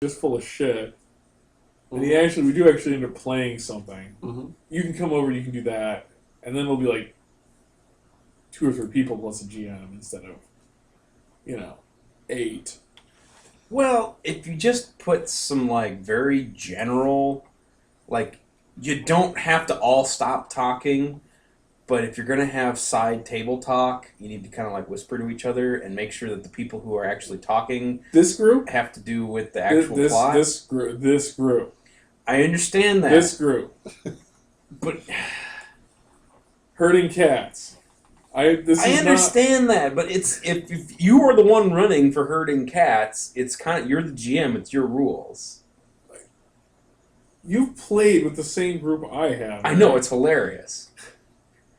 just full of shit. And we do actually end up playing something. Mm-hmm. You can come over, you can do that, and then it'll be like 2 or 3 people plus a GM instead of, 8. Well, if you just put some, like, very general, like, you don't have to all stop talking, but if you're going to have side table talk, you need to kind of, like, whisper to each other and make sure that the people who are actually talking This group have to do with the actual plot. This group. I understand that. This group. But herding cats. I understand that, but it's if you are the one running for herding cats, it's kind of you're the GM. It's your rules. You've played with the same group I have. I know, it's hilarious.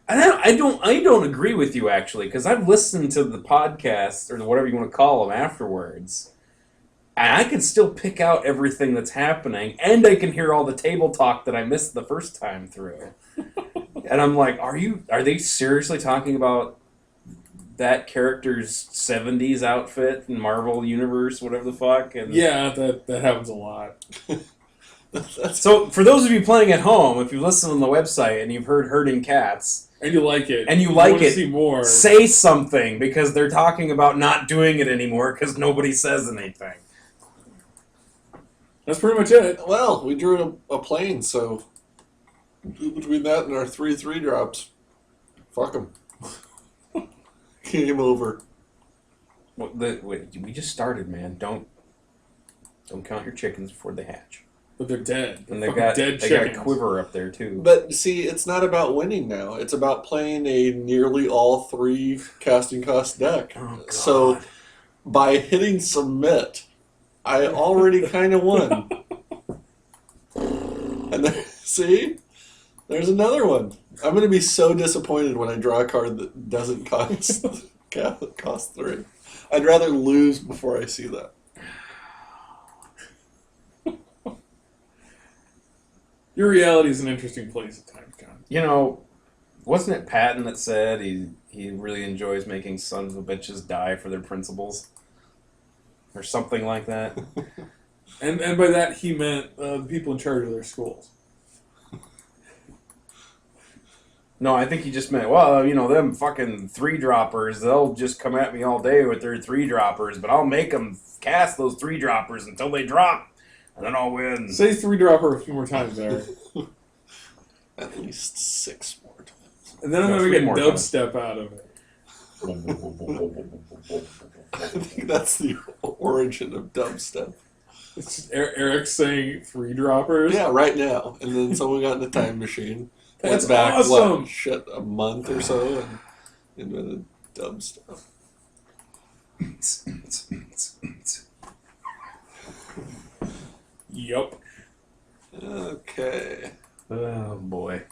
And I don't agree with you actually, because I've listened to the podcast or whatever you want to call them afterwards, and I can still pick out everything that's happening, and I can hear all the table talk that I missed the first time through. And I'm like, are they seriously talking about that character's 70s outfit in Marvel Universe, whatever the fuck? And yeah, that happens a lot. So, for those of you playing at home, if you listen on the website and you've heard herding cats, and you like it, and you like want to it, see more, say something, because they're talking about not doing it anymore because nobody says anything. That's pretty much it. Well, we drew a plane, so between that and our 3/3 drops, fuck them. Game over. Well, wait, we just started, man. Don't count your chickens before they hatch. But they're dead. And they got a quiver up there too. But see, it's not about winning now. It's about playing a nearly all 3 casting cost deck. Oh, God. So by hitting submit, I already kind of won. And then, see, there's another one. I'm going to be so disappointed when I draw a card that doesn't cost 3. I'd rather lose before I see that. Your reality is an interesting place at times, John. Wasn't it Patton that said he really enjoys making sons of bitches die for their principles? Or something like that? And by that he meant the people in charge of their schools. No, I think he just meant, well, them fucking 3-droppers, they'll just come at me all day with their 3-droppers, but I'll make them cast those 3-droppers until they drop. And then I'll win. Say 3-dropper a few more times there. At least 6 more times. And then I'm going to get dubstep out of it. I think that's the origin of dubstep. It's just Eric saying 3-droppers. Yeah, right now. And then someone got in a time machine. That's went back, awesome. A month or so and invented dubstep. Yup. Okay. Oh, boy.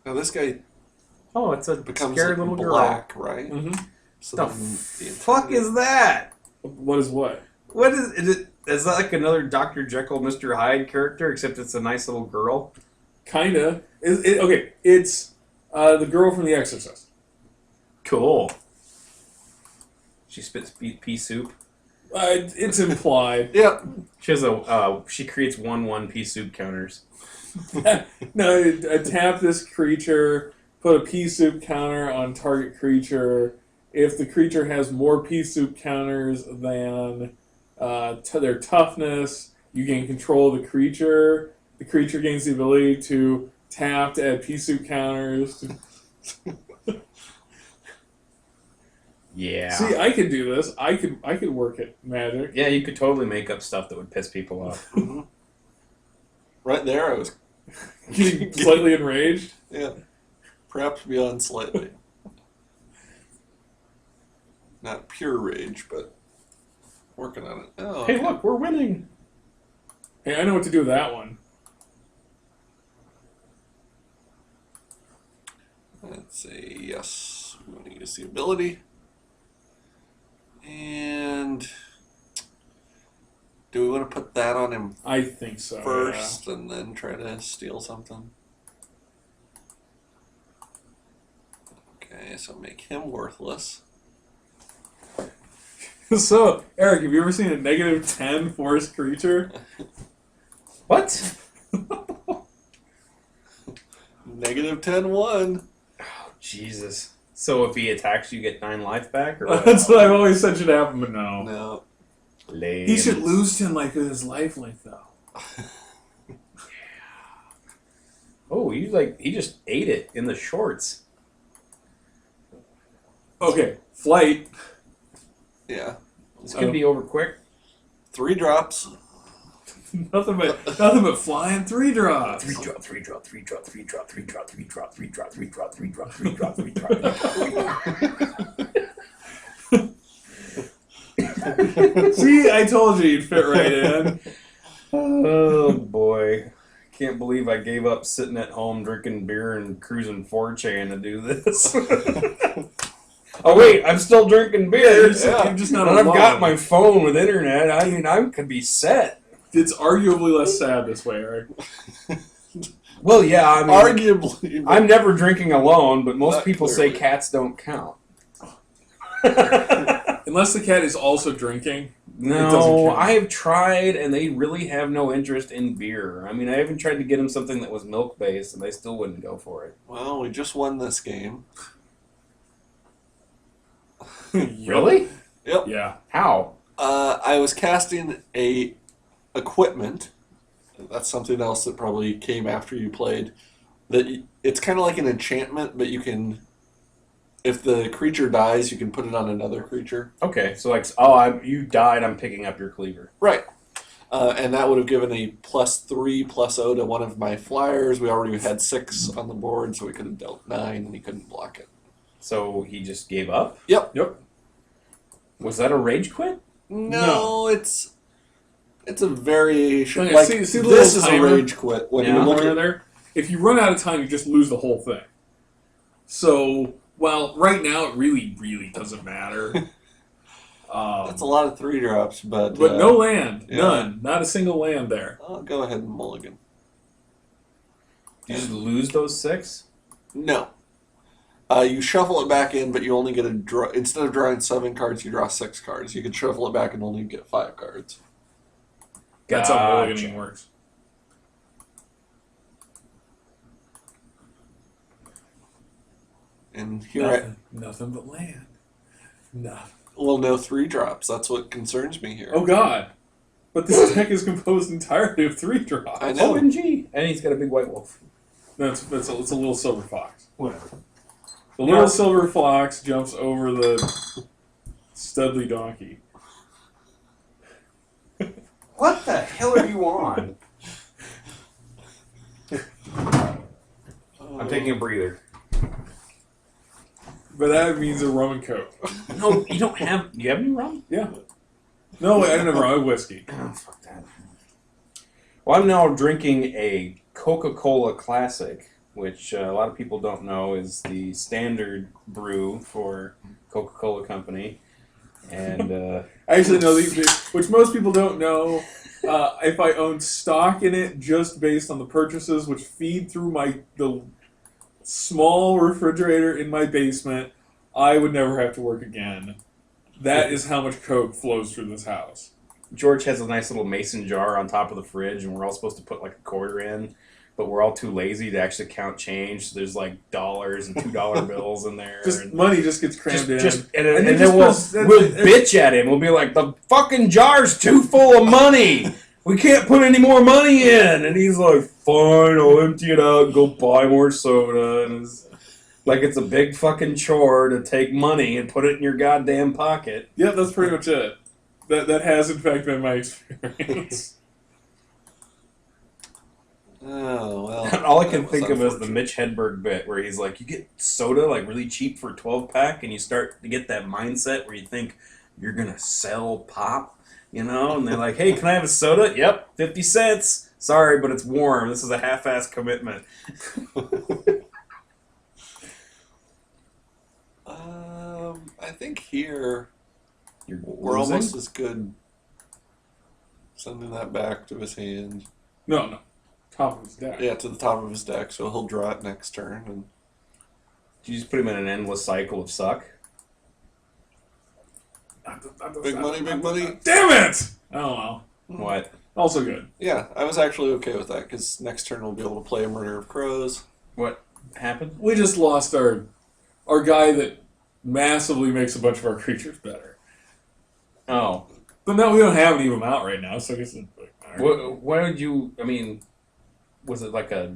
Now this guy Oh, it's a becomes scared like little black, girl. right? Mm-hmm. So The then fuck is that? What is what? What is that like another Dr. Jekyll, Mr. Hyde character, except it's a nice little girl? Kinda. Okay, it's the girl from The Exorcist. Cool. She spits pea soup. It's implied. Yep. She has she creates 1/1 pea soup counters. No, tap this creature, put a pea soup counter on target creature. If the creature has more pea soup counters than their toughness, you gain control of the creature. The creature gains the ability to tap to add pea soup counters. Yeah. See, I could do this. I could work at Magic. Yeah, you could totally make up stuff that would piss people off. Mm-hmm. Right there, I was Getting slightly enraged. yeah, perhaps beyond slightly. Not pure rage, but working on it. Oh, Hey, okay. look, we're winning. Hey, I know what to do with that one. Let's say yes. We want to use the ability. And do we want to put that on him I think so. first and then try to steal something? Okay, so make him worthless. So, Eric, have you ever seen a -10 forest creature? What? -10-1. Oh, Jesus. So if he attacks, you get 9 life back, or what? That's what I've always said should happen, but no. No. Lame. He should lose 10 like his life length, though. Oh, he just ate it in the shorts. Okay, flight. Yeah. This could be over quick. 3 drops. nothing but flying 3 drops. 3 drop, 3 drop, 3 drop, 3 drop, 3 drop, 3 drop, 3 drop, 3 drop, 3 drop, 3 drop, 3 drop, 3 drop. See, I told you you'd fit right in. Oh boy. Can't believe I gave up sitting at home drinking beer and cruising 4chan to do this. Oh wait, I'm still drinking beer. You're just not And I've alone. got my phone with internet. I mean, I could be set. It's arguably less sad this way, Eric. Well, yeah, I mean, Arguably. I'm never drinking alone, but most Not people clearly. say cats don't count. Unless the cat is also drinking. It doesn't No, count. I have tried, and they really have no interest in beer. I mean, I even tried to get them something that was milk-based, and they still wouldn't go for it. Well, we just won this game. Really? Yep. Yeah. How? I was casting a equipment. That's something else that probably came after you played. It's kind of like an enchantment, but you can, if the creature dies, you can put it on another creature. Okay, so you died, I'm picking up your cleaver. Right. And that would have given a +3/+0 to one of my flyers. We already had 6 on the board, so we could have dealt 9, and he couldn't block it. So he just gave up? Yep. Was that a rage quit? No, it's a variation. Okay, Like, see the this little is timer? a rage quit. When Yeah. you look Corner at there. If you run out of time, you just lose the whole thing. So, well, right now it really, really doesn't matter. that's a lot of 3 drops, but no land. yeah. None. Not a single land there. I'll go ahead and mulligan. Did you just lose those 6? No. You shuffle it back in, but you only get a draw. Instead of drawing 7 cards, you draw 6 cards. You can shuffle it back and only get 5 cards. That's how Gotcha. mulliganing works. And here Nothing but land. Nothing. no 3 drops. That's what concerns me here. Oh, God. But this deck is composed entirely of 3 drops. I know. OMG. And he's got a big white wolf. No, it's a little silver fox. Whatever. The little silver fox jumps over the Studley donkey. What the hell are you on? I'm taking a breather. But that means a rum and coke. No, you don't have... Do you have any rum? Yeah. No, I don't have rum. I have whiskey. Oh, fuck that. Well, I'm now drinking a Coca-Cola Classic, which a lot of people don't know is the standard brew for Coca-Cola Company. And I actually know these, which most people don't know. If I own stock in it just based on the purchases, which feed through the small refrigerator in my basement, I would never have to work again. That is how much Coke flows through this house. George has a nice little mason jar on top of the fridge, and we're all supposed to put like a quarter in, but we're all too lazy to actually count change. So there's like dollars and $2 bills in there. Just money just gets crammed in. And And then just we'll puts- bitch at him. We'll be like, the fucking jar's too full of money. We can't put any more money in. And he's like, fine, I'll empty it out and go buy more soda. And it's like it's a big fucking chore to take money and put it in your goddamn pocket. Yep, that's pretty much it. That has in fact been my experience. Oh, well. And all I can that was think of is the unfortunate. Mitch Hedberg bit where he's like, you get soda like really cheap for a 12-pack and you start to get that mindset where you think you're going to sell pop, you know? And they're like, hey, can I have a soda? Yep, 50 cents. Sorry, but it's warm. This is a half-ass commitment. I think here You're we're losing? almost as good sending that back to his hand. No. Top of his deck. Yeah, to the top of his deck, so he'll draw it next turn. And Did you just put him in an endless cycle of suck? Big money, big money. Damn it! Oh well. What? Also good. Yeah, I was actually okay with that because next turn we'll be able to play a Murder of Crows. What happened? We just lost our guy that massively makes a bunch of our creatures better. Oh. But no, we don't have any of them out right now, so I guess it doesn't matter. Why would you? I mean, was it like a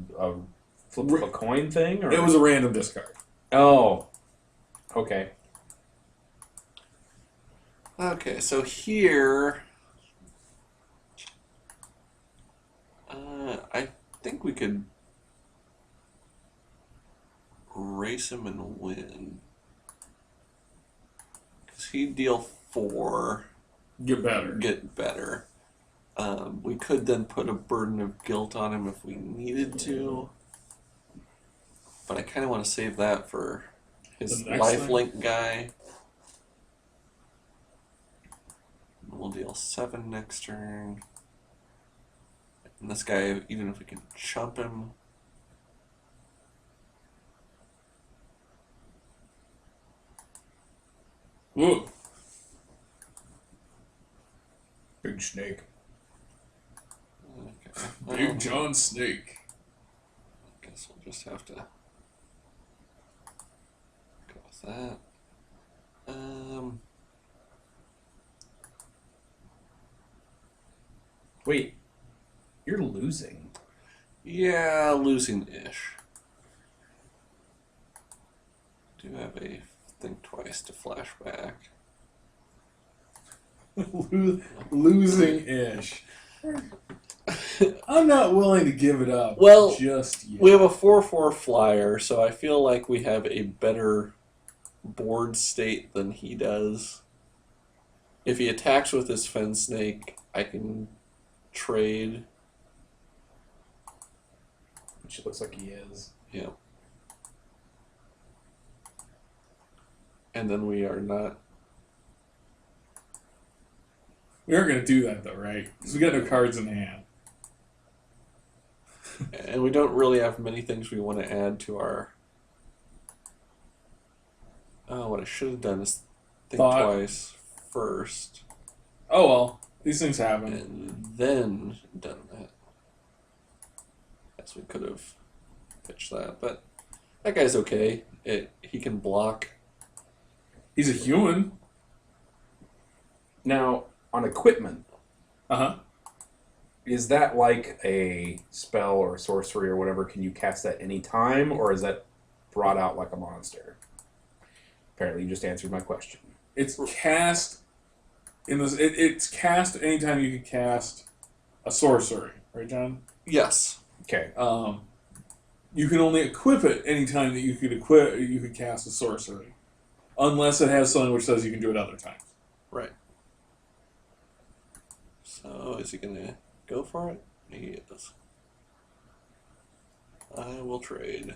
flip of a coin thing, or It was a random discard. Oh. Okay. Okay, so here, I think we could race him and win. Because he'd deal 4. Get better. Get better. We could then put a burden of guilt on him if we needed to. But I kind of want to save that for his lifelink guy. We'll deal 7 next turn. And this guy, even if we can chump him. Whoa. Big snake. Okay. Big John Snake. I guess we'll just have to go with that. Wait, you're losing. Yeah, losing-ish. Do have a think twice to flashback. Losing-ish. I'm not willing to give it up Well, just yet. We have a 4/4 flyer, so I feel like we have a better board state than he does. If he attacks with his Fen Snake, I can trade. Which it looks like he is. Yeah. And then we are not. We aren't going to do that, though, right? Because we got no cards in hand. And we don't really have many things we want to add to our. Oh, what I should have done is think twice first. Oh, well. These things happen. And then done that. Yes, we could have pitched that, but that guy's okay. He can block. He's a human. Now, on equipment, Uh-huh. is that like a spell or sorcery or whatever? Can you cast that any time, or is that brought out like a monster? Apparently, you just answered my question. It's cast in this. It's cast anytime you can cast a sorcery, right, John? Yes. Okay. You can only equip it anytime that you could cast a sorcery, unless it has something which says you can do it other times. Right. So is he gonna go for it? He is. I will trade.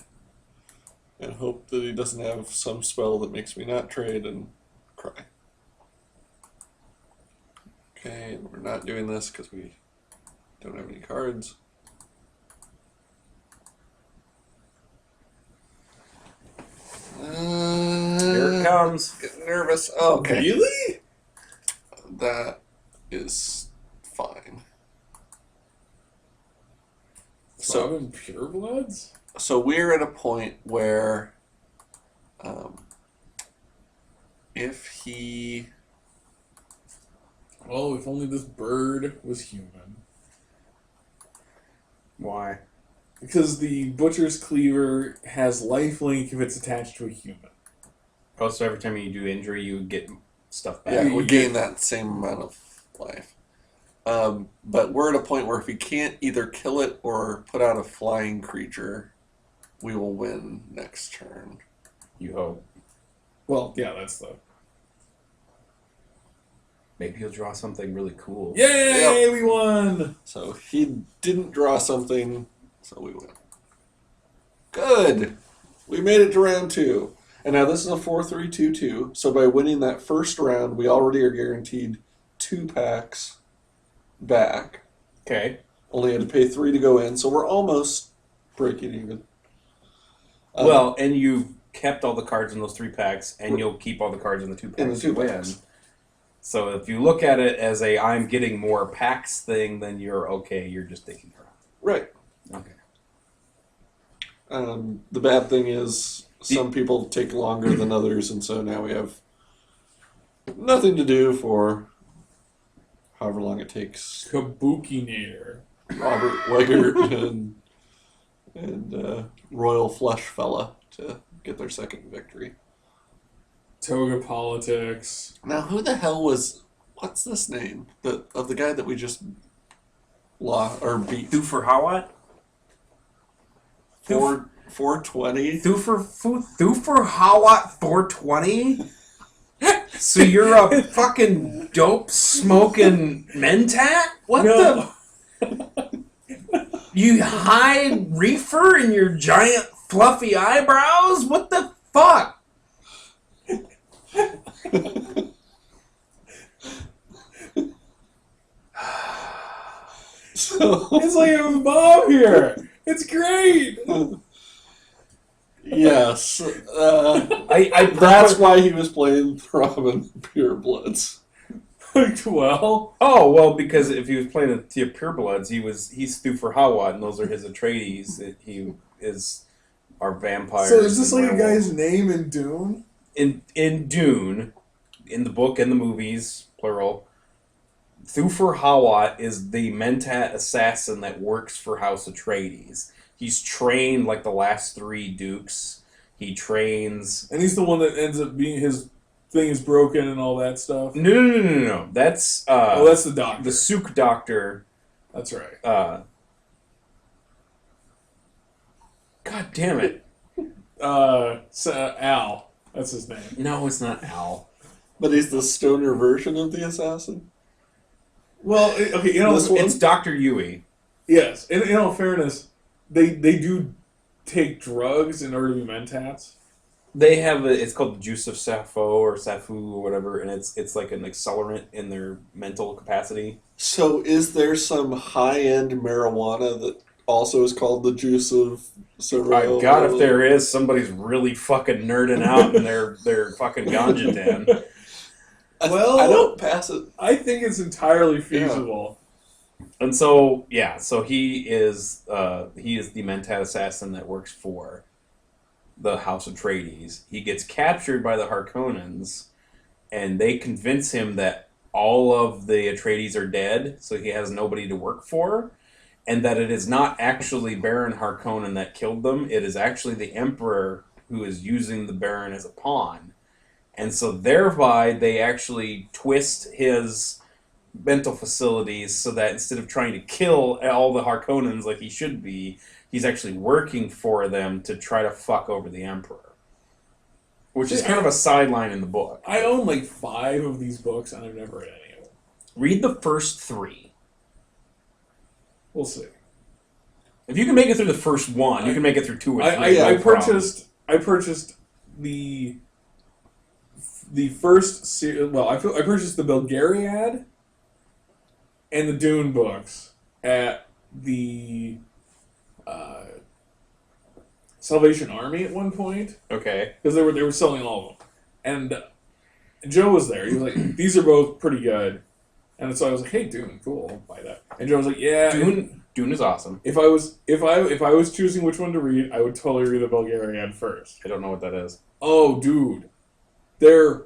And hope that he doesn't have some spell that makes me not trade and cry. Okay, and we're not doing this because we don't have any cards. Here it comes. Getting nervous. Oh, okay. Really? That is fine. So Robin Purebloods? So we're at a point where, if he, Oh, if only this bird was human. Why? Because the Butcher's Cleaver has lifelink if it's attached to a human. Oh, so every time you do injury, you get stuff back. yeah, we gain that same amount of life. But we're at a point where if we can't either kill it or put out a flying creature, we will win next turn. You hope. Well, yeah, that's the... Maybe you'll draw something really cool. Yay, Yep. we won! So he didn't draw something, so we win. Good! We made it to round 2. And now this is a 4-3-2-2, so by winning that first round, we already are guaranteed 2 packs back. Okay. Only had to pay 3 to go in, so we're almost breaking even. Well, and you've kept all the cards in those 3 packs, and you'll keep all the cards in the 2 packs. In the 2 you win. packs. So if you look at it as a I'm getting more packs thing, then you're okay. You're just taking her out. Right. Okay. The bad thing is some people take longer than others, and so now we have nothing to do for however long it takes Kabukinator. Robert Weggert and Royal Flesh Fella to get their second victory. Toga Politics. Now, who the hell was... What's this name? Of the guy that we just beat? Thufir Hawat? 420? Thufir Hawat 420? So you're a fucking dope smoking mentat? What No. the? You hide reefer in your giant fluffy eyebrows? What the fuck? So, It's like a Bob here. It's great. yes. That's Why he was playing Throbbing Purebloods. Well, because if he was playing the Purebloods, he's Thufir Hawat, and those are his Atreides. He is our vampires. so is this and like a werewolves. guy's name in Dune? In Dune, in the book and the movies, plural, Thufir Hawat is the Mentat assassin that works for House Atreides. He's trained like the last three dukes. He trains... And he's the one that ends up being his thing is broken and all that stuff? No. That's... that's the doctor. The Sook Doctor. That's right. God damn it. Al. That's his name. No, it's not Al. But he's the stoner version of the assassin? Well, okay, This one? It's Dr. Yui. yes. In all fairness, they do take drugs in order to be mentats. They have it's called the juice of Sappho or Safu or whatever, and it's like an accelerant in their mental capacity. So is there some high-end marijuana that also is called the juice of Sorrel? My God, if there is, somebody's really fucking nerding out in their fucking ganja den. Well, I don't pass it. I think it's entirely feasible. And so he is the Mentat assassin that works for the House Atreides. He gets captured by the Harkonnens, and they convince him that all of the Atreides are dead, so he has nobody to work for, and that it is not actually Baron Harkonnen that killed them. It is actually the Emperor who is using the Baron as a pawn. And so thereby they actually twist his mental facilities so that instead of trying to kill all the Harkonnens like he should be, he's actually working for them to try to fuck over the Emperor. Which is kind of a sideline in the book. I own like 5 of these books, and I've never read any of them. Read the first 3. We'll see. If you can make it through the first one, you can make it through 2 or 3. I purchased the first I purchased the Belgariad and the Dune books at the Salvation Army at one point, Okay. because they were selling all of them, and Joe was there. He was like, "These are both pretty good," and so I was like, "Hey, Dune, cool, I'll buy that." And Joe was like, "Yeah, Dune is awesome. If I was choosing which one to read, I would totally read the Belgariad first." I don't know what that is. Oh, dude. They're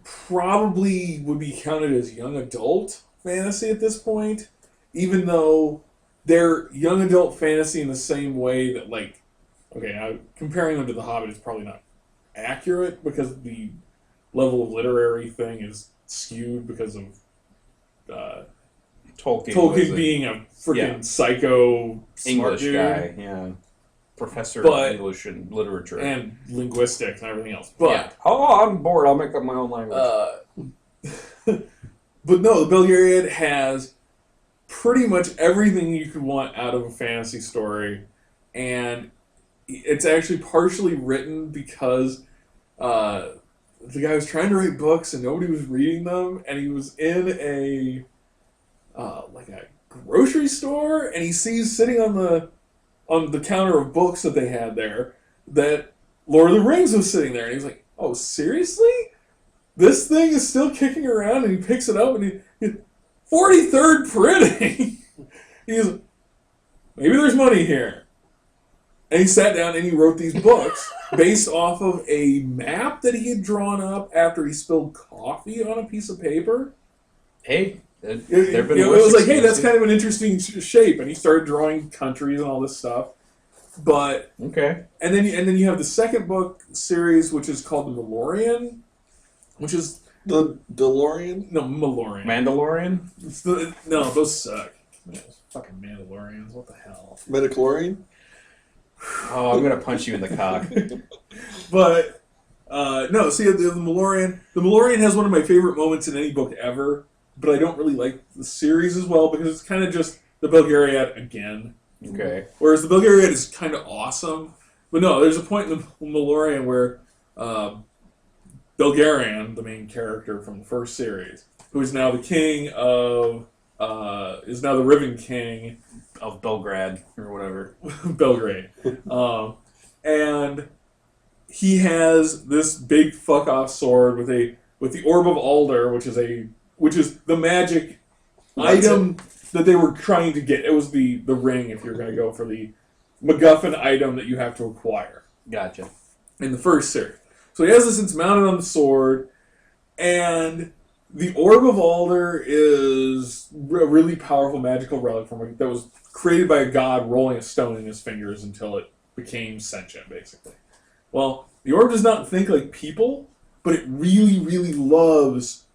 probably would be counted as young adult fantasy at this point, even though they're young adult fantasy in the same way that, like, okay, now comparing them to The Hobbit is probably not accurate because the level of literary thing is skewed because of Tolkien being a freaking psycho smart English dude. guy, yeah. Professor of English and literature. And linguistics and everything else. But yeah. Oh, I'm bored. I'll make up my own language. But no, the Belgariad has pretty much everything you could want out of a fantasy story. And it's actually partially written because the guy was trying to write books and nobody was reading them. And he was in a grocery store, and he sees sitting on the counter of books that they had there that Lord of the Rings was sitting there, and he was like, "Oh, seriously?" this thing is still kicking around, and he picks it up, and he 43rd printing. He goes, maybe there's money here. And he sat down and he wrote these books based off of a map that he had drawn up after he spilled coffee on a piece of paper. Hey, it was like, hey, that's kind of an interesting shape, and he started drawing countries and all this stuff. But okay, and then you have the second book series, which is called the Malorian, which is the DeLorean. No, Malorian. Mandalorian. No, those suck. Man, those fucking Mandalorians. What the hell? Metachlorian. Oh, I'm gonna punch you in the cock. But no, see the Malorian. The Malorian has one of my favorite moments in any book ever. But I don't really like the series as well because it's kind of just the Belgariad again. Okay. Whereas the Belgariad is kind of awesome. But no, there's a point in the Malorian where Belgarian, the main character from the first series, who is now the king of, is now the Riven King of Belgrade or whatever. Belgrade. And he has this big fuck off sword with the Orb of Alder, which is the magic item that they were trying to get. It was the ring, if you're going to go for the MacGuffin item that you have to acquire. Gotcha. In the first series. So he has this, it's mounted on the sword, and the Orb of Alder is a really powerful magical relic that was created by a god rolling a stone in his fingers until it became sentient, basically. Well, the Orb does not think like people, but it really, really loves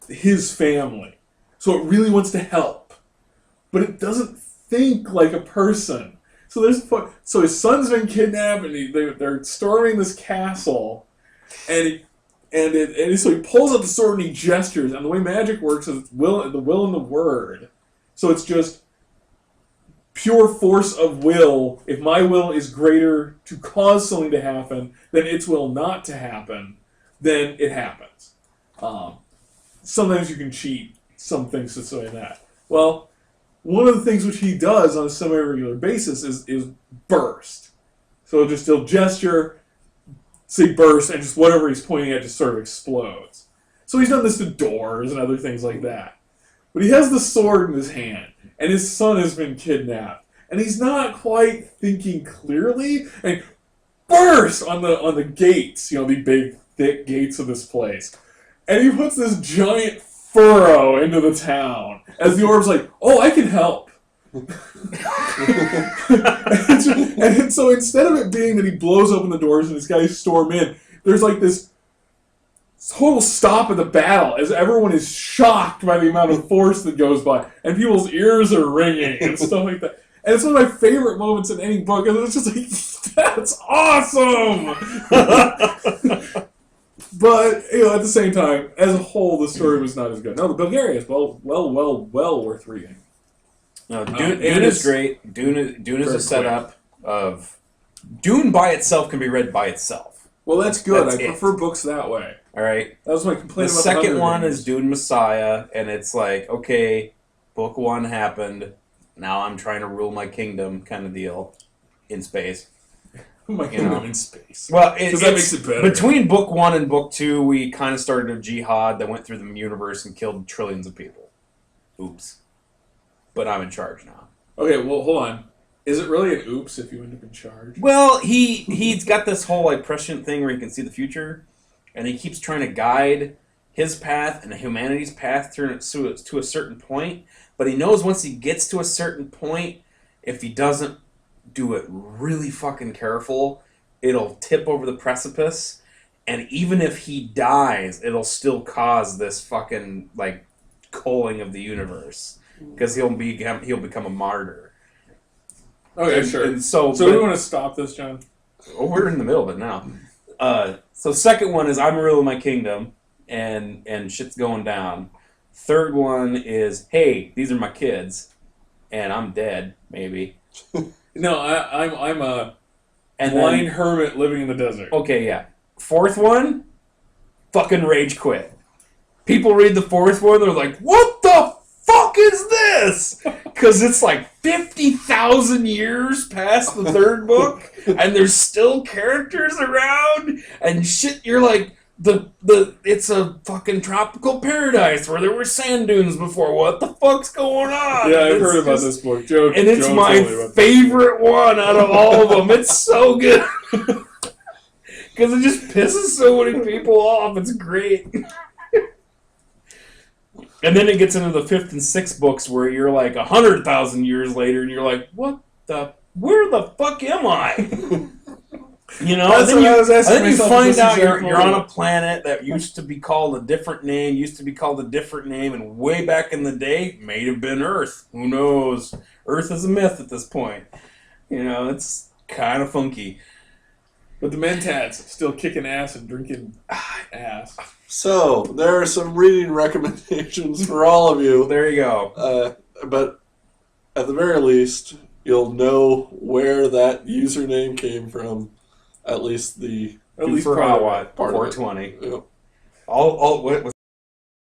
his family. So it really wants to help. But it doesn't think like a person. So his son's been kidnapped, and they're storming this castle, and so he pulls out the sword and he gestures. And the way magic works is the will and the word. So it's just pure force of will. If my will is greater to cause something to happen than its will not to happen, then it happens. Sometimes you can cheat some things to say that. Well, one of the things which he does on a semi-regular basis is burst. So he'll gesture, say burst, and just whatever he's pointing at just sort of explodes. So he's done this to doors and other things like that. But he has the sword in his hand, and his son has been kidnapped, and he's not quite thinking clearly, and burst on the gates, the big, thick gates of this place. And he puts this giant furrow into the town as the Orb's like, oh, I can help. and so instead of it being that he blows open the doors and his guys storm in, there's like this total stop of the battle as everyone is shocked by the amount of force that goes by, and people's ears are ringing and stuff like that. And it's one of my favorite moments in any book, and it's just like, that's awesome! But, at the same time, as a whole, the story was not as good. No, the Belgaria is well worth reading. No, Dune is great. Dune is a setup of... Dune by itself can be read by itself. Well, that's good. I prefer books that way. All right? That was my complaint about the second one is Dune Messiah, and it's like, okay, book one happened, now I'm trying to rule my kingdom kind of deal in space. My kingdom in space. Well, that makes it better. Between book one and book two, we kind of started a jihad that went through the universe and killed trillions of people. Oops. But I'm in charge now. Okay, well, hold on. Is it really an oops if you end up in charge? Well, he's got this whole prescient thing where he can see the future, and he keeps trying to guide his path and humanity's path to a certain point, but he knows once he gets to a certain point, if he doesn't do it really fucking careful, it'll tip over the precipice, and even if he dies, it'll still cause this fucking culling of the universe because he'll become a martyr. Okay, sure. And so we want to stop this, John? Oh, we're in the middle of it now. So second one is I'm ruling my kingdom, and shit's going down. Third one is, hey, these are my kids, and I'm dead, maybe. No, I'm a blind hermit living in the desert. Okay, yeah. Fourth one, fucking rage quit. People read the fourth one, they're like, what the fuck is this? Because it's 50,000 years past the third book, and there's still characters around, and shit, you're like, it's a fucking tropical paradise where there were sand dunes before. What the fuck's going on? Yeah, I've heard about this book. Joe, and it's Joe my told me about favorite one out of all of them. It's so good because it just pisses so many people off. It's great. And then it gets into the 5th and 6th books where you're like 100,000 years later, and you're like, "What the? Where the fuck am I?" You know, That's what I was asking and then you myself find this out exact you're on a moment. planet that used to be called a different name, and way back in the day, may have been Earth. Who knows? Earth is a myth at this point. You know, it's kind of funky. But the Mentats still kicking ass and drinking ass. So, there are some reading recommendations for all of you. There you go. But at the very least, you'll know where that username came from. At least the At least for part of it. what? part of it. 420. Yep. All what was